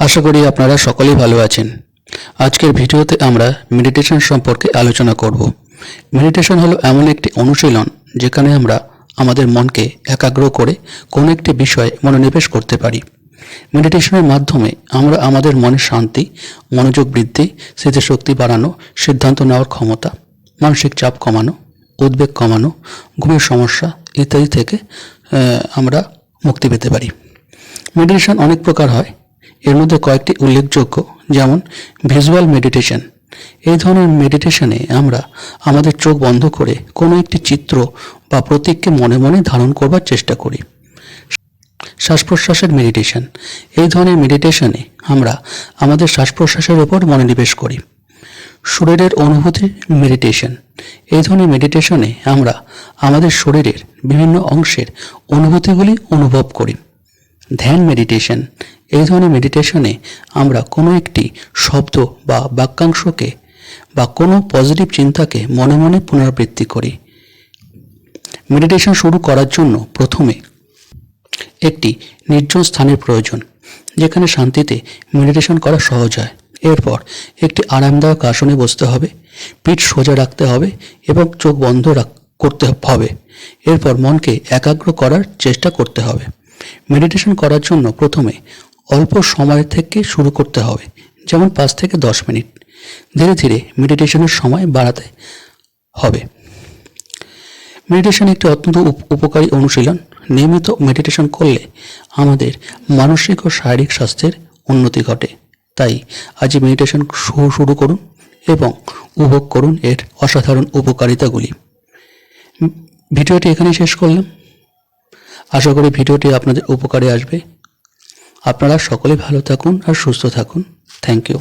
আশা করি আপনারা সকলেই ভালো আছেন। আজকের ভিডিওতে আমরা মেডিটেশন সম্পর্কে আলোচনা করব। মেডিটেশন হলো এমন একটি অনুশীলন যেখানে আমরা আমাদের মনকে একাগ্র করে কোনো একটি বিষয়ে মনোনিবেশ করতে পারি। মেডিটেশনের মাধ্যমে আমরা আমাদের মনের শান্তি, মনোযোগ বৃদ্ধি, স্মৃতিশক্তি বাড়ানো, সিদ্ধান্ত নেওয়ার ক্ষমতা, মানসিক চাপ কমানো, উদ্বেগ কমানো, ঘুমের সমস্যা ইত্যাদি থেকে আমরা মুক্তি পেতে পারি। মেডিটেশন অনেক প্রকার হয়, এর মধ্যে কয়েকটি উল্লেখযোগ্য, যেমন ভিজুয়াল মেডিটেশন। এই ধরনের মেডিটেশনে আমরা আমাদের চোখ বন্ধ করে কোনো একটি চিত্র বা প্রতীককে মনে মনে ধারণ করবার চেষ্টা করি। শ্বাস প্রশ্বাসের মেডিটেশন। এই ধরনের মেডিটেশনে আমরা আমাদের শ্বাস প্রশ্বাসের উপর মনোনিবেশ করি। শরীরের অনুভূতির মেডিটেশন। এই ধরনের মেডিটেশনে আমরা আমাদের শরীরের বিভিন্ন অংশের অনুভূতিগুলি অনুভব করি। ধ্যান মেডিটেশন। এই ধরনের মেডিটেশনে আমরা কোনো একটি শব্দ বা বাক্যাংশকে বা কোনো পজিটিভ চিন্তাকে মনে মনে পুনরাবৃত্তি করি। মেডিটেশন শুরু করার জন্য প্রথমে একটি নির্জন স্থানের প্রয়োজন, যেখানে শান্তিতে মেডিটেশন করা সহজ হয়। এরপর একটি আরামদায়ক আসনে বসতে হবে, পিঠ সোজা রাখতে হবে এবং চোখ বন্ধ করতে হবে। এরপর মনকে একাগ্র করার চেষ্টা করতে হবে। মেডিটেশন করার জন্য প্রথমে অল্প সময় থেকে শুরু করতে হবে, যেমন 5 থেকে 10 মিনিট। ধীরে ধীরে মেডিটেশনের সময় বাড়াতে হবে। মেডিটেশন একটি অত্যন্ত উপকারী অনুশীলন। নিয়মিত মেডিটেশন করলে আমাদের মানসিক ও শারীরিক স্বাস্থ্যের উন্নতি ঘটে। তাই আজই মেডিটেশন শুরু করুন এবং উপভোগ করুন এর অসাধারণ উপকারিতাগুলি। ভিডিওটি এখানেই শেষ করলাম। আশা করি ভিডিওটি আপনাদের উপকারে আসবে। আপনারা সকলে ভালো থাকুন আর সুস্থ থাকুন। Thank you.